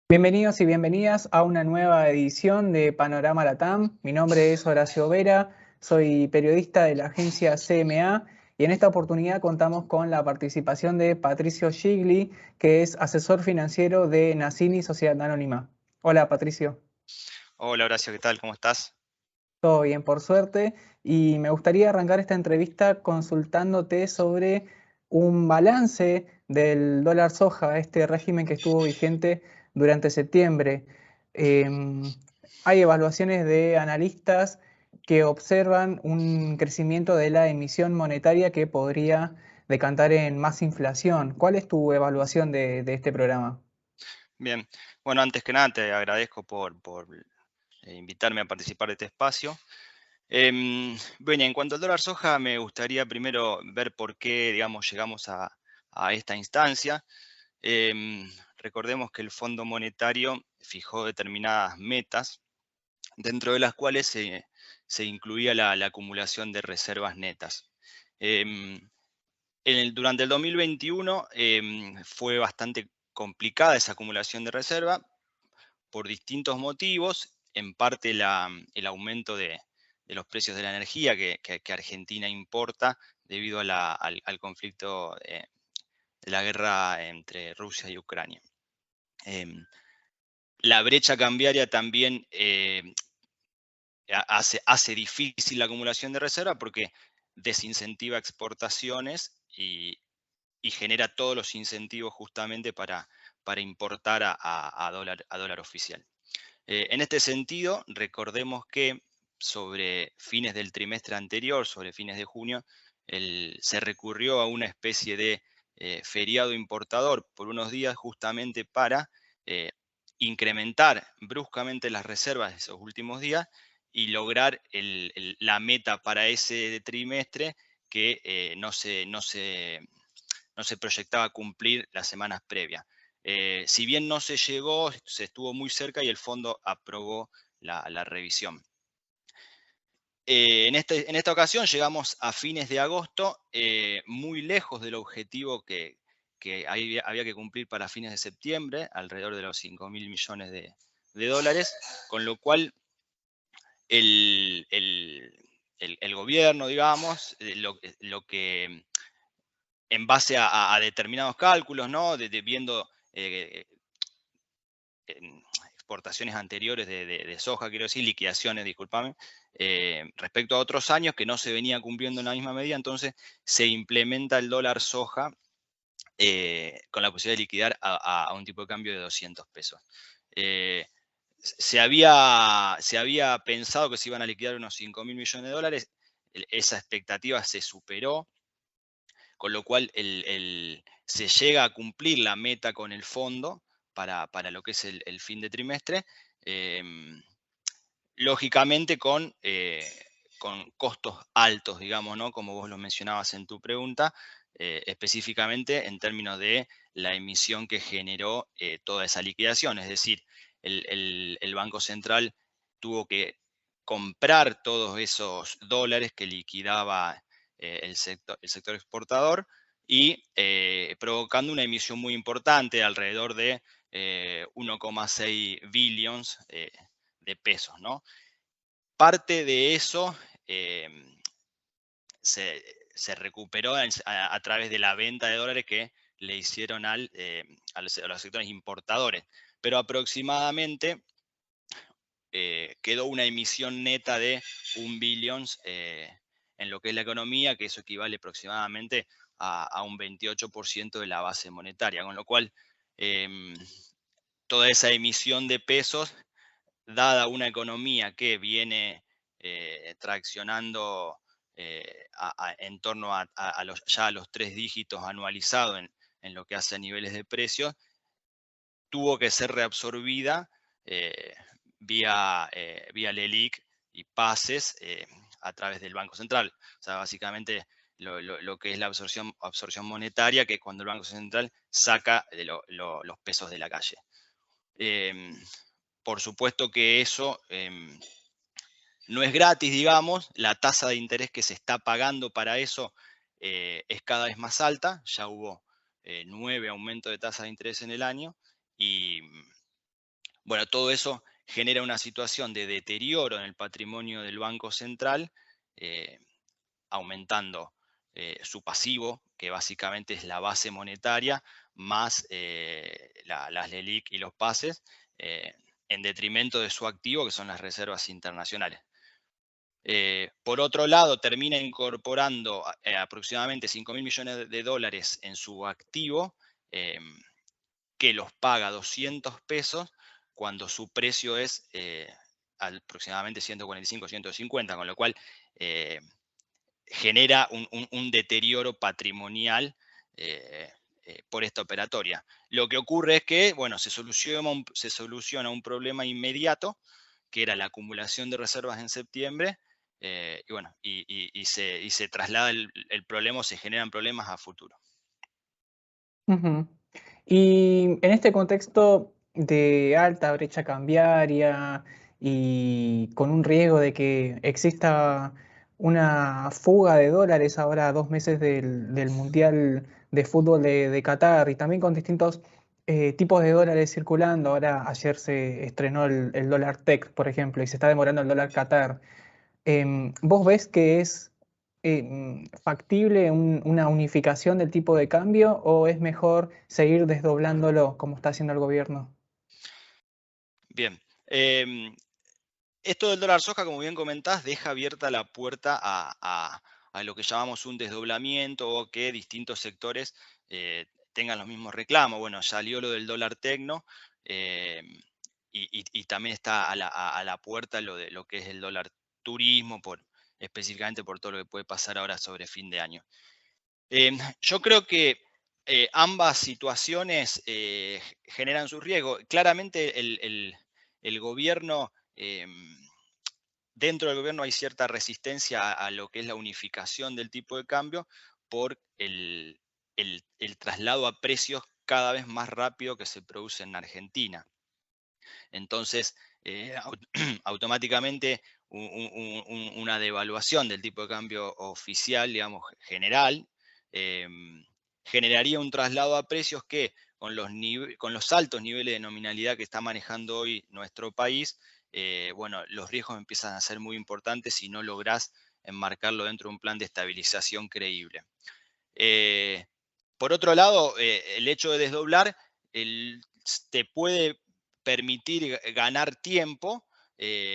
Bienvenidos y bienvenidas a una nueva edición de Panorama Latam. Mi nombre es Horacio Vera, soy periodista de la agencia CMA y en esta oportunidad contamos con la participación de Patricio Gigli, que es asesor financiero de Nassini Sociedad Anónima. Hola Patricio, Hola Horacio, ¿qué tal? ¿Cómo estás? todo bien por suerte y me gustaría arrancar esta entrevista consultándote sobre un balance del dólar soja, este régimen que estuvo vigente durante septiembre. Em, Hay evaluaciones de analistas que observan un crecimiento de la emisión monetaria que podría decantar en más inflación. ¿Cuál es tu evaluación de este programa? Bien. Bueno, antes que nada te agradezco por invitarme a participar de este espacio. Bueno, en cuanto al dólar soja, me gustaría primero ver por qué, digamos, llegamos a esta instancia. Recordemos que el Fondo Monetario fijó determinadas metas, dentro de las cuales se incluía la acumulación de reservas netas. Em, Durante el 2021 fue bastante complicada esa acumulación de reserva por distintos motivos, en parte el aumento de los precios de la energía que Argentina importa debido al conflicto de la guerra entre Rusia y Ucrania. Em, la brecha cambiaria también hace difícil la acumulación de reserva porque desincentiva exportaciones y genera todos los incentivos justamente para importar a dólar oficial. En este sentido, recordemos que sobre fines del trimestre anterior, sobre fines de junio, se recurrió a una especie de feriado importador por unos días justamente para eh, incrementar bruscamente las reservas de esos últimos días y lograr la meta para ese trimestre que no se proyectaba cumplir las semanas previas. Si bien no se llegó, se estuvo muy cerca y el fondo aprobó la revisión. En esta ocasión llegamos a fines de agosto, muy lejos del objetivo que había que cumplir para fines de septiembre, alrededor de los 5.000 millones de dólares, con lo cual el, el- el gobierno, digamos, lo que en base a determinados cálculos, ¿no? Viendo exportaciones anteriores de soja, quiero decir, liquidaciones, discúlpame, respecto a otros años que no se venía cumpliendo en la misma medida, entonces se implementa el dólar soja con la posibilidad de liquidar a un tipo de cambio de 200 pesos. Eh, se había pensado que se iban a liquidar unos 5.000 millones de dólares, esa expectativa se superó, con lo cual se llega a cumplir la meta con el fondo para lo que es el fin de trimestre, em, lógicamente con costos altos, digamos, ¿no? Como vos lo mencionabas en tu pregunta, específicamente en términos de la emisión que generó toda esa liquidación, es decir, el Banco Central tuvo que comprar todos esos dólares que liquidaba el sector exportador y provocando una emisión muy importante, alrededor de 1,6 billions de pesos, ¿no? Parte de eso eh, se recuperó a través de la venta de dólares que le hicieron a los sectores importadores, pero aproximadamente quedó una emisión neta de 1 billion en lo que es la economía, que eso equivale aproximadamente a un 28% de la base monetaria, con lo cual em, toda esa emisión de pesos, dada una economía que viene traccionando en torno ya a los 3 dígitos anualizados en lo que hace a niveles de precios, tuvo que ser reabsorbida eh, vía LELIC y pases a través del Banco Central. O sea, básicamente lo que es la absorción monetaria, que es cuando el Banco Central saca los pesos de la calle. Eh, por supuesto que eso no es gratis, digamos, la tasa de interés que se está pagando para eso es cada vez más alta, ya hubo 9 aumentos de tasa de interés en el año y Bueno, todo eso genera una situación de deterioro en el patrimonio del Banco Central, aumentando su pasivo, que básicamente es la base monetaria, más las LELIQ y los pases, en detrimento de su activo, que son las reservas internacionales. Por otro lado, termina incorporando aproximadamente 5.000 millones de dólares en su activo, que los paga 200 pesos cuando su precio es aproximadamente 145, 150, con lo cual genera un deterioro patrimonial por esta operatoria. Lo que ocurre es que, bueno, se soluciona un problema inmediato, que era la acumulación de reservas en septiembre, y bueno, y se traslada el problema, o se generan problemas a futuro. Ujú. Y en este contexto de alta brecha cambiaria y con un riesgo de que exista una fuga de dólares ahora a 2 meses del Mundial de Fútbol de Qatar y también con distintos tipos de dólares circulando. Ahora ayer se estrenó el dólar TEC, por ejemplo, y se está demorando el dólar Qatar. ¿Vos ves que es factible una unificación del tipo de cambio o es mejor seguir desdoblándolo como está haciendo el gobierno? Bien. Esto del dólar soja, como bien comentás, deja abierta la puerta a lo que llamamos un desdoblamiento, o que distintos sectores tengan los mismos reclamos. Bueno, salió lo del dólar tecno, y también está a la puerta lo que es el dólar turismo, específicamente por todo lo que puede pasar ahora sobre fin de año. Yo creo que ambas situaciones generan su riesgo. Claramente el gobierno, dentro del gobierno hay cierta resistencia a lo que es la unificación del tipo de cambio, por el traslado a precios cada vez más rápido que se produce en Argentina. Entonces, automáticamente una devaluación del tipo de cambio oficial, digamos, general, generaría un traslado a precios que, con los altos niveles de nominalidad que está manejando hoy nuestro país, bueno, los riesgos empiezan a ser muy importantes si no lográs enmarcarlo dentro de un plan de estabilización creíble. Eh, por otro lado, el hecho de desdoblar te puede permitir ganar tiempo.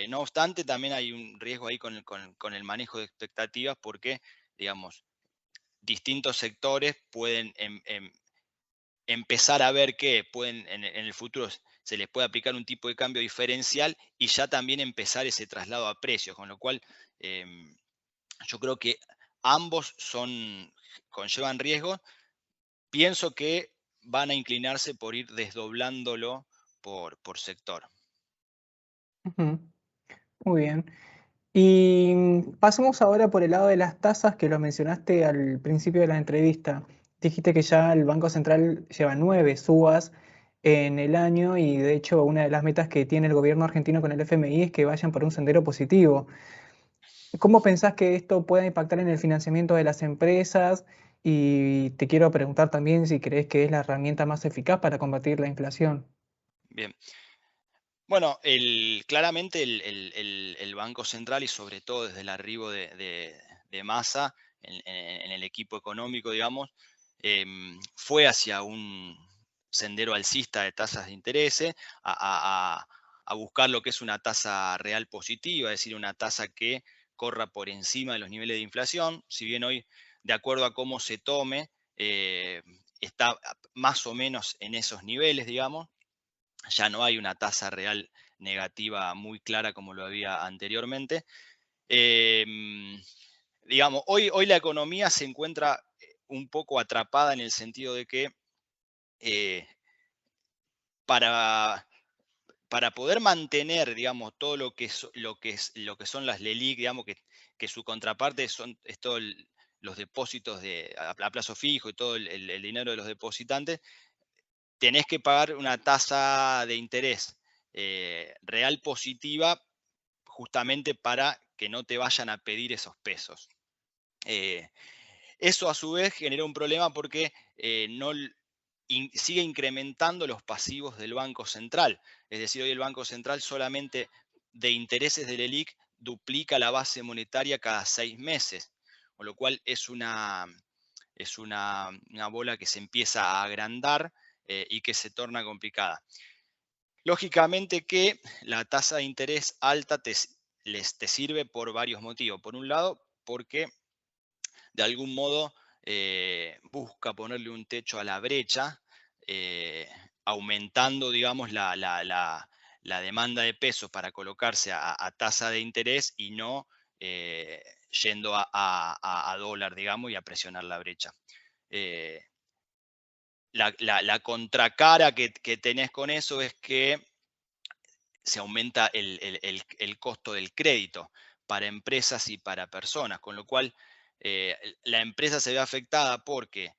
No obstante, también hay un riesgo ahí con el manejo de expectativas, porque, digamos, distintos sectores pueden empezar a ver que en el futuro se les puede aplicar un tipo de cambio diferencial, y ya también empezar ese traslado a precios, con lo cual yo creo que ambos conllevan riesgos. Pienso que van a inclinarse por ir desdoblándolo por sector. Ujú. Muy bien. Y pasemos ahora por el lado de las tasas, que lo mencionaste al principio de la entrevista. Dijiste que ya el Banco Central lleva 9 subas en el año y de hecho una de las metas que tiene el gobierno argentino con el FMI es que vayan por un sendero positivo. ¿Cómo pensás que esto pueda impactar en el financiamiento de las empresas? Y te quiero preguntar también si crees que es la herramienta más eficaz para combatir la inflación. Bien. Bueno, claramente el Banco Central, y sobre todo desde el arribo de Massa en el equipo económico, digamos, fue hacia un sendero alcista de tasas de interés, a buscar lo que es una tasa real positiva, es decir, una tasa que corra por encima de los niveles de inflación. Si bien hoy, de acuerdo a cómo se tome, está más o menos en esos niveles, digamos. Ya no hay una tasa real negativa muy clara como lo había anteriormente. Digamos, hoy la economía se encuentra un poco atrapada, en el sentido de que eh, para, para poder mantener, digamos, todo lo que son las LELIQ, digamos, que su contraparte es todo los depósitos a plazo fijo, y todo el dinero de los depositantes, tenés que pagar una tasa de interés real positiva, justamente para que no te vayan a pedir esos pesos. Eso a su vez genera un problema, porque sigue incrementando los pasivos del Banco Central. Es decir, hoy el Banco Central solamente de intereses del ELIC duplica la base monetaria cada 6 meses, con lo cual es una bola que se empieza a agrandar y que se torna complicada. Lógicamente que la tasa de interés alta te sirve por varios motivos. Por un lado, porque de algún modo busca ponerle un techo a la brecha, aumentando, digamos, la demanda de pesos para colocarse a tasa de interés y no yendo a dólar, digamos, y a presionar la brecha. La contracara que tenés con eso es que se aumenta el costo del crédito para empresas y para personas, con lo cual la empresa se ve afectada porque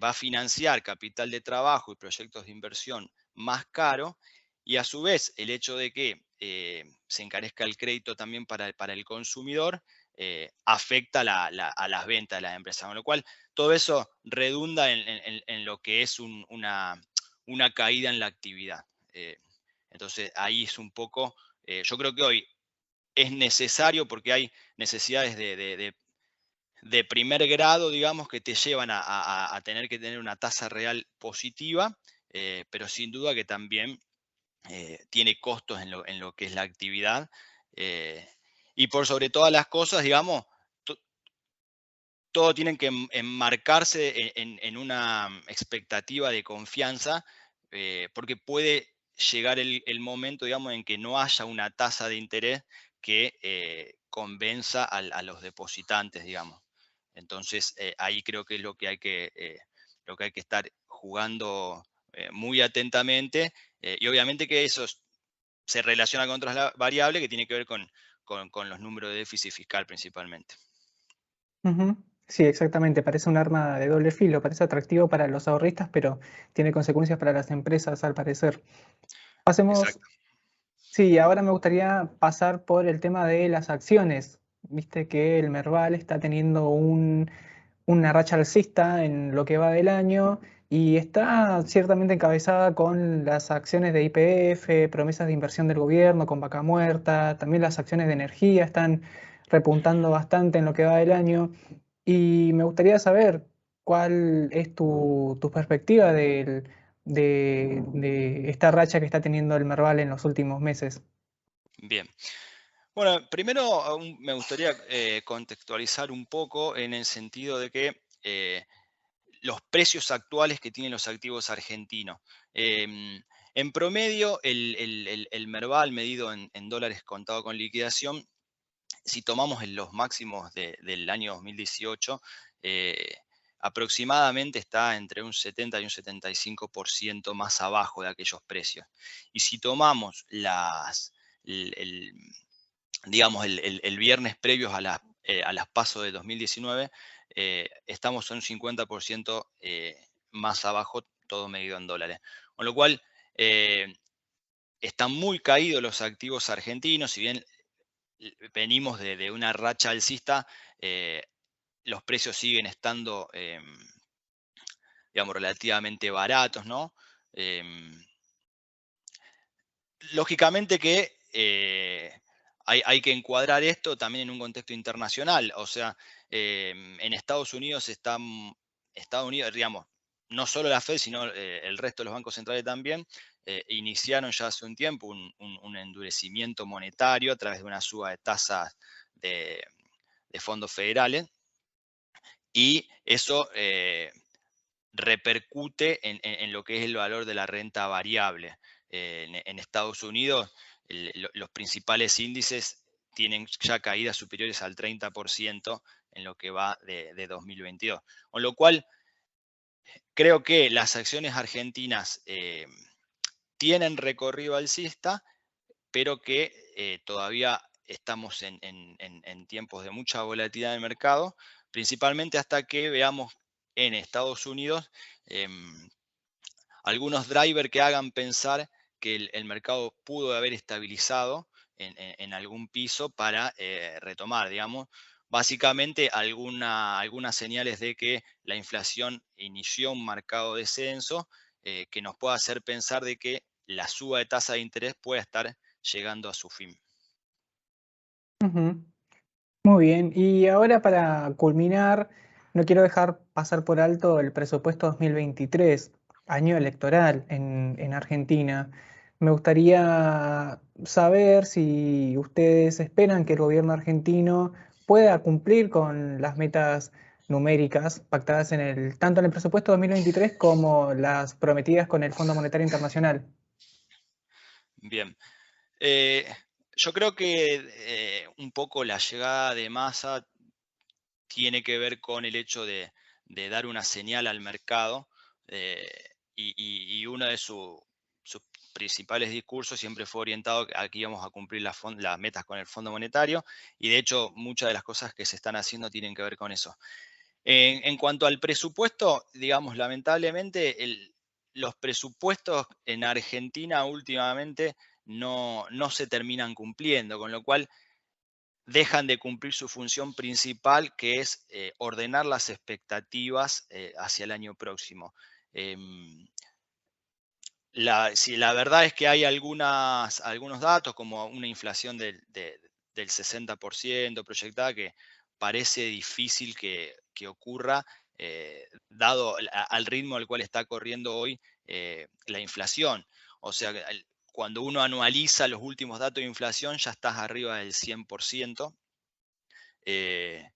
va a financiar capital de trabajo y proyectos de inversión más caro, y a su vez el hecho de que se encarezca el crédito también para el consumidor afecta a las ventas de las empresas, con lo cual todo eso redunda en lo que es una caída en la actividad. Entonces ahí es un poco, yo creo que hoy es necesario porque hay necesidades de primer grado, digamos, que te llevan a tener que tener una tasa real positiva, pero sin duda que también tiene costos en lo que es la actividad. Y por sobre todas las cosas, digamos, todo tiene que enmarcarse en una expectativa de confianza, porque puede llegar el momento, digamos, en que no haya una tasa de interés que convenza a los depositantes, digamos. Entonces, ahí creo que es lo que hay que estar jugando muy atentamente, y obviamente que eso se relaciona con otras variables que tienen que ver con los números de déficit fiscal principalmente. Ujú. Sí, exactamente. Parece un arma de doble filo. Parece atractivo para los ahorristas, pero tiene consecuencias para las empresas, al parecer. Pasemos. Exacto. Sí, ahora me gustaría pasar por el tema de las acciones. Viste que el Merval está teniendo una racha alcista en lo que va del año y está ciertamente encabezada con las acciones de YPF, promesas de inversión del gobierno, con Vaca Muerta, también las acciones de energía están repuntando bastante en lo que va del año. Y me gustaría saber cuál es tu perspectiva de esta racha que está teniendo el Merval en los últimos meses. Bien. Bueno, primero me gustaría contextualizar un poco en el sentido de que los precios actuales que tienen los activos argentinos. En promedio, el Merval medido en dólares contado con liquidación, si tomamos los máximos del año 2018, aproximadamente está entre un 70 y un 75% más abajo de aquellos precios. Y si tomamos digamos, el viernes previos a las PASO de 2019, estamos en un 50% más abajo, todo medido en dólares. Con lo cual, están muy caídos los activos argentinos, si bien venimos de una racha alcista, los precios siguen estando, digamos, relativamente baratos, ¿no? Lógicamente que hay que encuadrar esto también en un contexto internacional. O sea, en Estados Unidos digamos, no solo la Fed, sino el resto de los bancos centrales también, iniciaron ya hace un tiempo un endurecimiento monetario a través de una suba de tasas de fondos federales, y eso repercute en lo que es el valor de la renta variable. En Estados Unidos, los principales índices tienen ya caídas superiores al 30% en lo que va de 2022. Con lo cual, creo que las acciones argentinas tienen recorrido alcista, pero que todavía estamos en tiempos de mucha volatilidad del mercado, principalmente hasta que veamos en Estados Unidos algunos drivers que hagan pensar que el mercado pudo haber estabilizado en algún piso para retomar, digamos. básicamente algunas señales de que la inflación inició un marcado descenso, que nos puede hacer pensar de que la suba de tasa de interés puede estar llegando a su fin. Ujú. Muy bien, y ahora para culminar, no quiero dejar pasar por alto el presupuesto 2023, año electoral en Argentina. Me gustaría saber si ustedes esperan que el gobierno argentino pueda cumplir con las metas numéricas pactadas tanto en el presupuesto 2023 como las prometidas con el Fondo Monetario Internacional. Bien. Eh, yo creo que un poco la llegada de Massa tiene que ver con el hecho de dar una señal al mercado, eh, y uno de sus principales discursos siempre fue orientado a que íbamos a cumplir las metas con el Fondo Monetario, y de hecho muchas de las cosas que se están haciendo tienen que ver con eso. En cuanto al presupuesto, digamos, lamentablemente los presupuestos en Argentina últimamente no se terminan cumpliendo, con lo cual dejan de cumplir su función principal, que es ordenar las expectativas hacia el año próximo. Em, la verdad es que hay algunos datos, como una inflación del 60% proyectada, que parece difícil que ocurra, dado al ritmo al cual está corriendo hoy la inflación. O sea, que cuando uno anualiza los últimos datos de inflación, ya estás arriba del 100%. eh,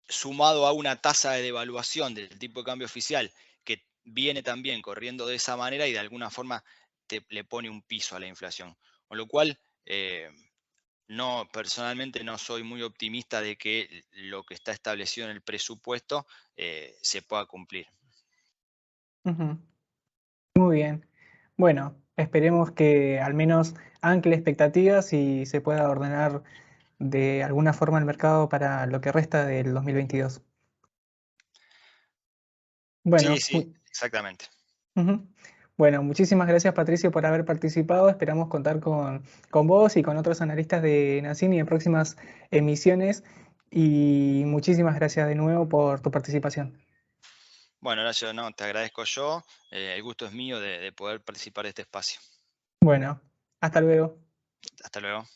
Sumado a una tasa de devaluación del tipo de cambio oficial que viene también corriendo de esa manera y de alguna forma le pone un piso a la inflación. Con lo cual, no, personalmente no soy muy optimista de que lo que está establecido en el presupuesto se pueda cumplir. Ujú. Muy bien. Bueno, esperemos que al menos ancle expectativas y se pueda ordenar de alguna forma el mercado para lo que resta del 2022. Sí, Bueno, sí, exactamente. ujú. Bueno, muchísimas gracias Patricio por haber participado. Esperamos contar con vos y con otros analistas de Nacini en próximas emisiones. Y muchísimas gracias de nuevo por tu participación. Bueno, Horacio, no, te agradezco yo. El gusto es mío de poder participar de este espacio. Bueno, hasta luego. Hasta luego.